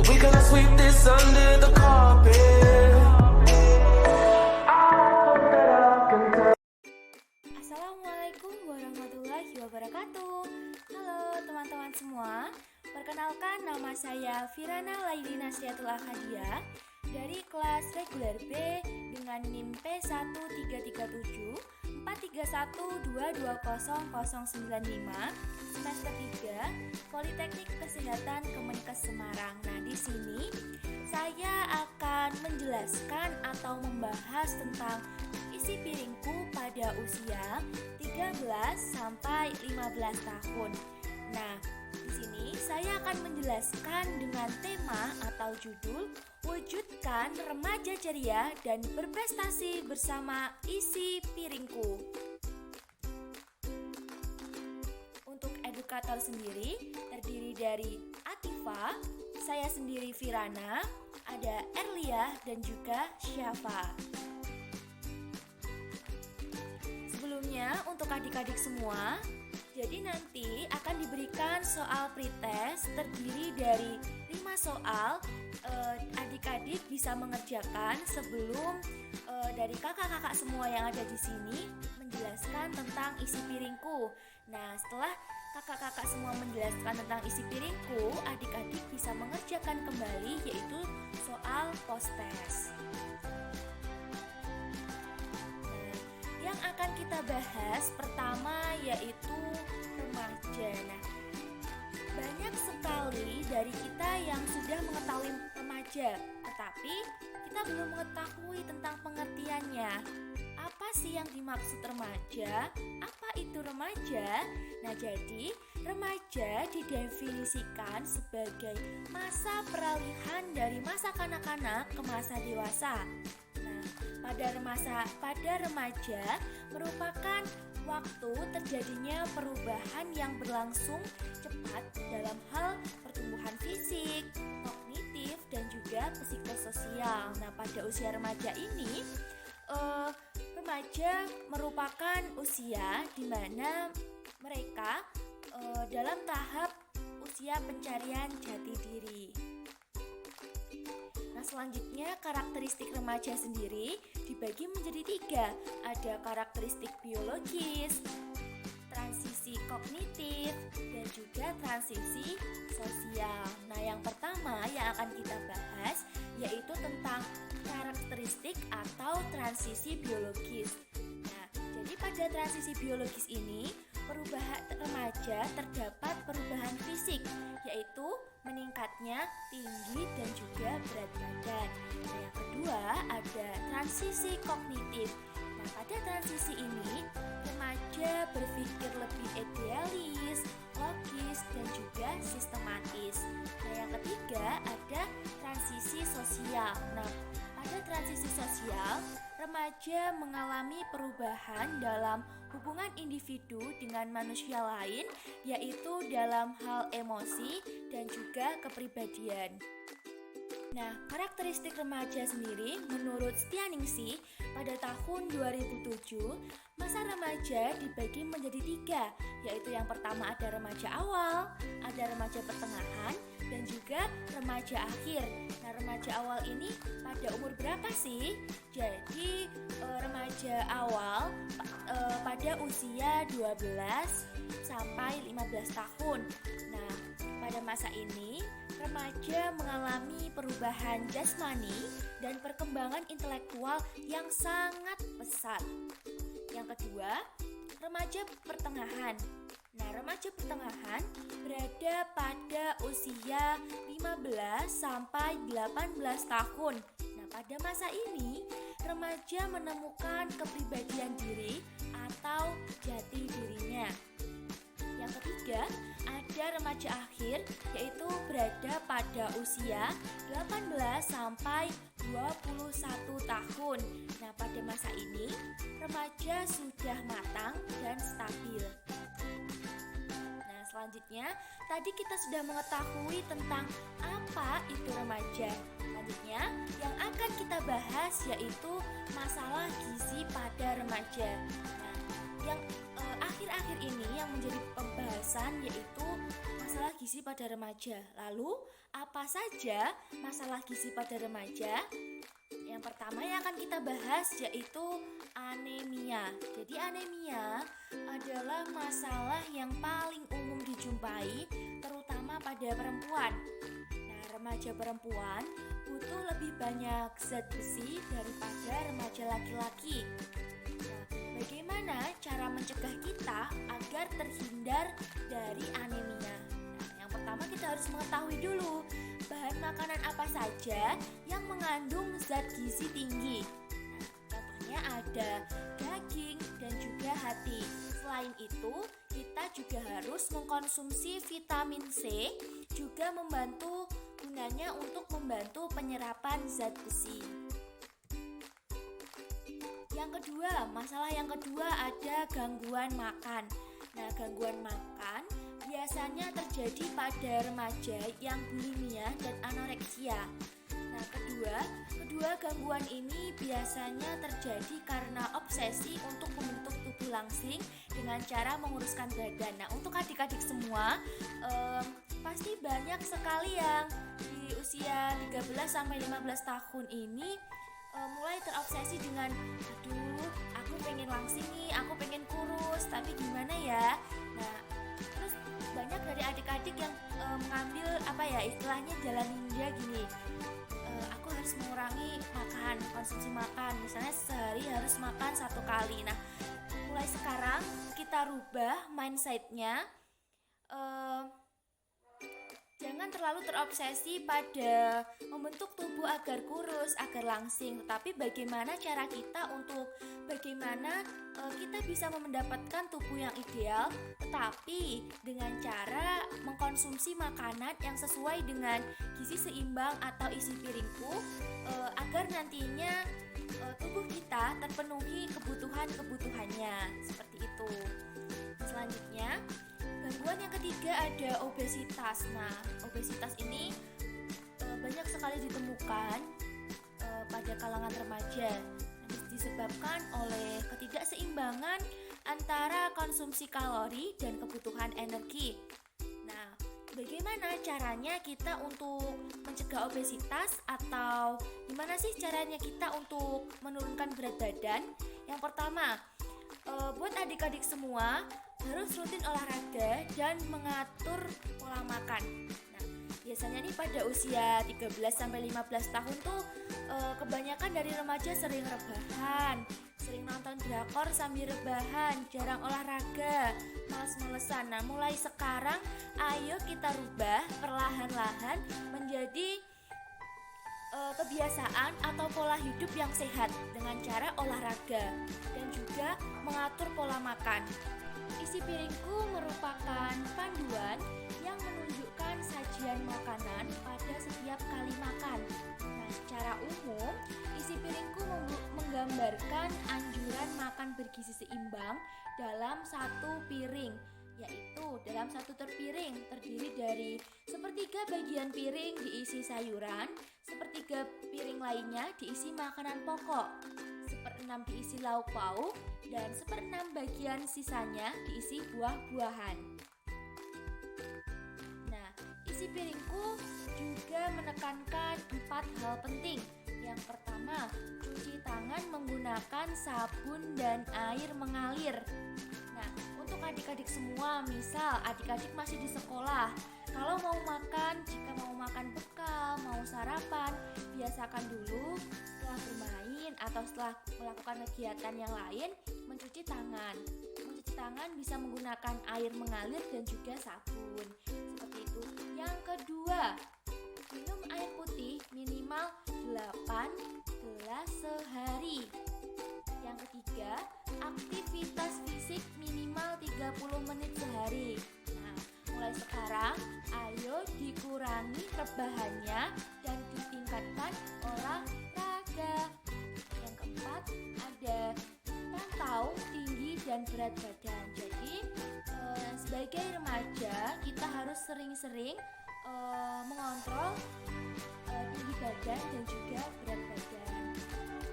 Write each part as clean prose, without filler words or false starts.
We gonna sweep this under the carpet. Assalamualaikum warahmatullahi wabarakatuh. Halo teman-teman semua. Perkenalkan, nama saya Firana Laili Nasriatul Ahadiah dari kelas reguler B dengan NIM P1337 431220095 semester 3 Politeknik Kesehatan Kemenkes Semarang. Nah, di sini saya akan menjelaskan atau membahas tentang isi piringku pada usia 13 sampai 15 tahun. Nah, di sini saya akan menjelaskan dengan tema atau judul Wujudkan Remaja Ceria dan Berprestasi Bersama Isi Piringku. Untuk edukator sendiri terdiri dari Atifa, saya sendiri Firana, ada Erlia dan juga Syafa. Sebelumnya untuk adik-adik semua, jadi nanti akan diberikan soal pretest terdiri dari 5 soal. Adik-adik bisa mengerjakan sebelum dari kakak-kakak semua yang ada di sini menjelaskan tentang isi piringku. Nah, setelah kakak-kakak semua menjelaskan tentang isi piringku, adik-adik bisa mengerjakan kembali yaitu soal post-test. Yang akan kita bahas pertama yaitu remaja. Nah, banyak sekali dari kita yang sudah mengetahui remaja, tetapi kita belum mengetahui tentang pengertiannya. Apa sih yang dimaksud remaja? Apa itu remaja? Nah, jadi remaja didefinisikan sebagai masa peralihan dari masa kanak-kanak ke masa dewasa. Pada remaja merupakan waktu terjadinya perubahan yang berlangsung cepat dalam hal pertumbuhan fisik, kognitif, dan juga psikososial. Nah, pada usia remaja ini, remaja merupakan usia di mana mereka dalam tahap usia pencarian jati diri. Nah, selanjutnya karakteristik remaja sendiri dibagi menjadi 3. Ada karakteristik biologis, transisi kognitif, dan juga transisi sosial. Nah, yang pertama yang akan kita bahas yaitu tentang karakteristik atau transisi biologis. Nah, jadi pada transisi biologis ini perubahan remaja terdapat perubahan fisik, yaitu meningkatnya tinggi dan juga berat badan. Nah, yang kedua ada transisi kognitif. Nah, pada transisi ini remaja berpikir lebih idealis, logis, dan juga sistematis. Nah, yang ketiga ada transisi sosial. Nah, pada transisi sosial remaja mengalami perubahan dalam hubungan individu dengan manusia lain, yaitu dalam hal emosi dan juga kepribadian. Nah, karakteristik remaja sendiri menurut Stianingsih pada tahun 2007, masa remaja dibagi menjadi 3, yaitu yang pertama ada remaja awal, ada remaja pertengahan, dan juga remaja akhir. Nah, remaja awal ini pada umur berapa sih? Jadi remaja awal pada usia 12 sampai 15 tahun. Nah, pada masa ini remaja mengalami perubahan jasmani dan perkembangan intelektual yang sangat pesat. Yang kedua, remaja pertengahan. Nah, remaja pertengahan berada pada usia 15 sampai 18 tahun. Nah, pada masa ini remaja menemukan kepribadian diri atau jati dirinya. Yang ketiga, ada remaja akhir, yaitu berada pada usia 18 sampai 21 tahun. Nah, pada masa ini remaja sudah matang dan stabil. Nah, selanjutnya tadi kita sudah mengetahui tentang apa itu remaja. Selanjutnya yang akan kita bahas yaitu masalah gizi pada remaja. Nah, yang akhir-akhir ini yang menjadi pembahasan yaitu masalah gizi pada remaja. Lalu, apa saja masalah gizi pada remaja? Yang pertama yang akan kita bahas yaitu anemia. Jadi anemia adalah masalah yang paling umum dijumpai terutama pada perempuan. Nah, remaja perempuan butuh lebih banyak zat besi daripada remaja laki-laki. Nah, bagaimana cara mencegah kita agar terhindar dari anemia? Nah, yang pertama kita harus mengetahui dulu bahan makanan apa saja yang mengandung zat gizi tinggi. Nah, contohnya ada daging dan juga hati. Selain itu, kita juga harus mengkonsumsi vitamin C, juga gunanya untuk membantu penyerapan zat besi. Masalah yang kedua ada gangguan makan. Nah, gangguan makan biasanya terjadi pada remaja yang bulimia dan anoreksia. Nah, kedua gangguan ini biasanya terjadi karena obsesi untuk membentuk tubuh langsing dengan cara menguruskan badan. Nah, untuk adik-adik semua, pasti banyak sekali yang di usia 13-15 tahun ini mulai terobsesi dengan aku pengen langsing nih, aku pengen kurus, tapi gimana ya? Nah, terus banyak dari adik-adik yang mengambil istilahnya jalan ninja gini. Aku harus mengurangi konsumsi makan, misalnya sehari harus makan 1 kali. Nah, mulai sekarang kita rubah mindsetnya. Jangan terlalu terobsesi pada membentuk tubuh agar kurus, agar langsing. Tetapi bagaimana cara kita kita bisa mendapatkan tubuh yang ideal, tetapi dengan cara mengkonsumsi makanan yang sesuai dengan gizi seimbang atau isi piringku, agar nantinya tubuh kita terpenuhi kebutuhannya. Seperti itu. Selanjutnya, gangguan yang ketiga ada obesitas. Nah, obesitas ini banyak sekali ditemukan pada kalangan remaja. Disebabkan oleh ketidakseimbangan antara konsumsi kalori dan kebutuhan energi. Nah, bagaimana caranya kita untuk mencegah obesitas, atau gimana sih caranya kita untuk menurunkan berat badan? Yang pertama, buat adik-adik semua harus rutin olahraga dan mengatur pola makan. Nah, biasanya nih pada usia 13-15 tahun tuh kebanyakan dari remaja sering rebahan, sering nonton drakor sambil rebahan, jarang olahraga, malas-malesan. Nah, mulai sekarang ayo kita rubah perlahan-lahan menjadi kebiasaan atau pola hidup yang sehat dengan cara olahraga dan juga mengatur pola makan. Isi piringku merupakan panduan yang menunjukkan sajian makanan pada setiap kali makan. Nah, secara umum, isi piringku menggambarkan anjuran makan bergizi seimbang dalam satu piring, yaitu dalam satu terpiring terdiri dari sepertiga bagian piring diisi sayuran, sepertiga piring lainnya diisi makanan pokok, 1/6 diisi lauk pauk, dan 1/6 bagian sisanya diisi buah-buahan. Nah, isi piringku juga menekankan 4 hal penting. Yang pertama, cuci tangan menggunakan sabun dan air mengalir. Nah, untuk adik-adik semua, misal adik-adik masih di sekolah, kalau mau makan, jika mau makan bekal, mau sarapan, biasakan dulu setelah bermain atau setelah melakukan kegiatan yang lain, mencuci tangan. Mencuci tangan bisa menggunakan air mengalir dan juga sabun. Seperti itu. Yang kedua, minum air putih minimal 8 gelas sehari. Yang ketiga, aktivitas fisik minimal 30 menit sehari. Nah, mulai sekarang, ayo dikurangi rebahannya dan ditingkatkan olahraga. Yang keempat, ada pantau tinggi dan berat badan. Jadi, sebagai remaja, kita harus sering-sering mengontrol tinggi badan dan juga berat badan.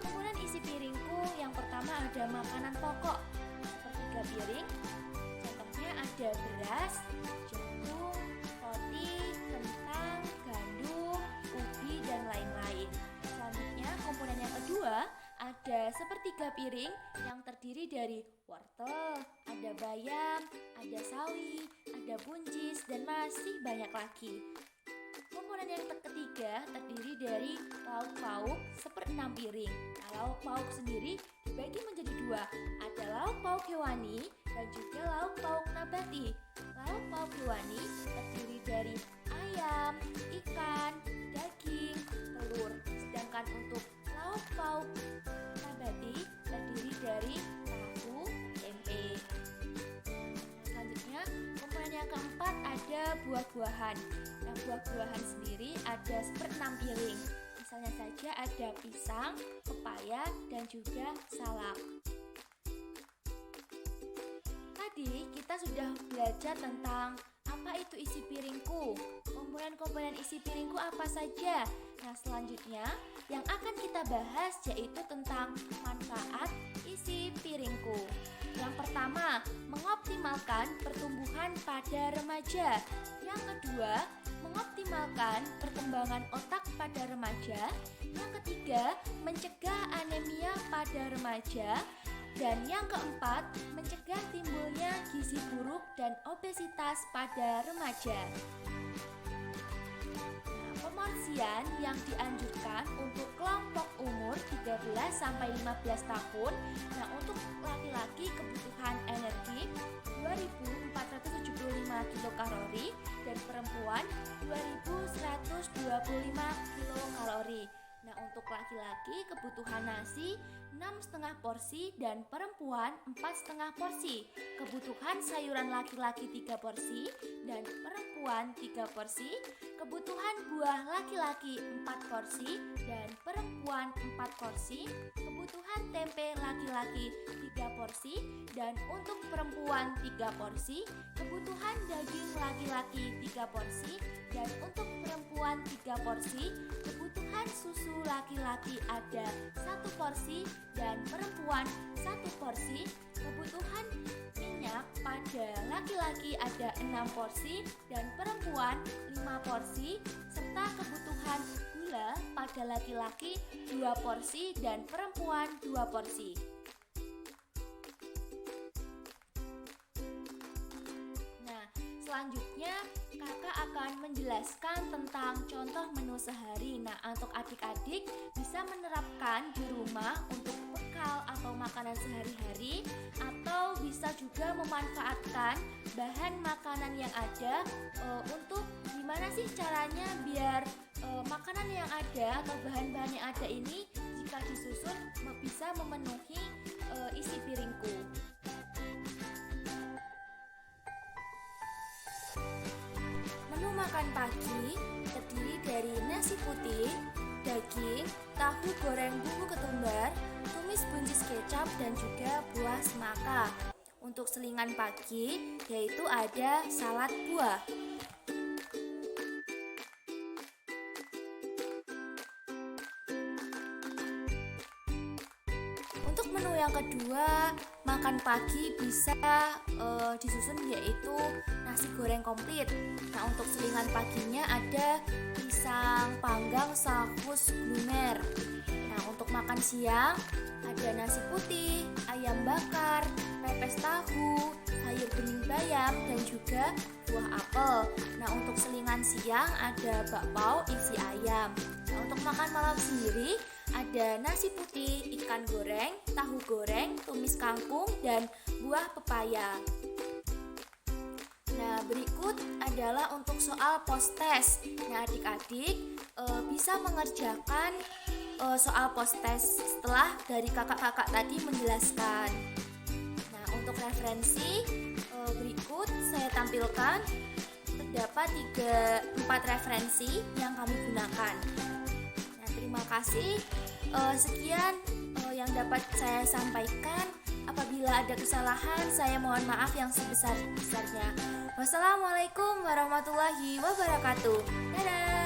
Kemudian isi piringku yang pertama ada makanan pokok, sepertiga piring ada beras, jagung, roti, kentang, gandum, ubi, dan lain-lain. Selanjutnya, komponen yang kedua ada sepertiga piring yang terdiri dari wortel, ada bayam, ada sawi, ada buncis, dan masih banyak lagi. Komponen yang ketiga terdiri dari lauk pauk seperenam piring. Nah, lauk pauk sendiri dibagi menjadi dua, ada lauk pauk hewani dan juga lauk pauk nabati. Lauk pauk hewani terdiri dari ayam, ikan, daging, telur. Sedangkan untuk lauk pauk nabati terdiri dari tahu, tempe. Selanjutnya, komponen yang keempat ada buah-buahan. Nah, buah-buahan sendiri ada seperenam piring. Misalnya saja ada pisang, pepaya, dan juga salak. Tadi kita sudah belajar tentang apa itu isi piringku. Komponen-komponen isi piringku apa saja? Nah, selanjutnya yang akan kita bahas yaitu tentang manfaat isi piringku. Yang pertama, mengoptimalkan pertumbuhan pada remaja. Yang kedua, mengoptimalkan perkembangan otak pada remaja. Yang ketiga, mencegah anemia pada remaja. Dan yang keempat, mencegah timbulnya gizi buruk dan obesitas pada remaja. Porsian yang dianjurkan untuk kelompok umur 13 sampai 15 tahun. Nah, untuk laki-laki kebutuhan energi 2475 kilokalori dan perempuan 2125 kilokalori. Nah, untuk laki-laki kebutuhan nasi 6,5 porsi dan perempuan 4,5 porsi. Kebutuhan sayuran laki-laki 3 porsi dan perempuan 3 porsi. Kebutuhan buah laki-laki 4 porsi dan perempuan 4 porsi. Kebutuhan tempe laki-laki 3 porsi dan untuk perempuan 3 porsi. Kebutuhan daging laki-laki 3 porsi dan untuk perempuan 3 porsi. Kebutuhan susu laki-laki ada 1 porsi dan perempuan 1 porsi. Kebutuhan minyak pada laki-laki ada 6 porsi dan perempuan 5 porsi, serta kebutuhan gula pada laki-laki 2 porsi dan perempuan 2 porsi. Nah, selanjutnya kakak akan menjelaskan tentang contoh menu sehari. Nah, untuk adik-adik bisa menerapkan di rumah untuk bekal atau makanan sehari-hari, atau bisa juga memanfaatkan bahan makanan yang ada untuk gimana sih caranya biar makanan yang ada atau bahan-bahan yang ada ini jika disusun bisa memenuhi isi piringku. Menu makan pagi terdiri dari nasi putih, daging, tahu goreng bumbu ketumbar, tumis buncis kecap, dan juga buah semangka. Untuk selingan pagi yaitu ada salad buah. Untuk menu yang kedua, makan pagi bisa disusun yaitu nasi goreng komplit. Nah, untuk selingan paginya ada pisang panggang saus glumer. Nah, untuk makan siang ada nasi putih, ayam bakar, pepes tahu, sayur bening bayam, dan juga buah apel. Nah, untuk selingan siang ada bakpao isi ayam. Nah, untuk makan malam sendiri ada nasi putih, ikan goreng, tahu goreng, tumis kangkung, dan buah pepaya. Nah, berikut adalah untuk soal post-test. Nah, adik-adik bisa mengerjakan soal post-test setelah dari kakak-kakak tadi menjelaskan. Nah, untuk referensi berikut saya tampilkan. Terdapat 4 referensi yang kami gunakan. Nah, terima kasih. Sekian yang dapat saya sampaikan. Apabila ada kesalahan, saya mohon maaf yang sebesar-besarnya. Wassalamualaikum warahmatullahi wabarakatuh. Dadah.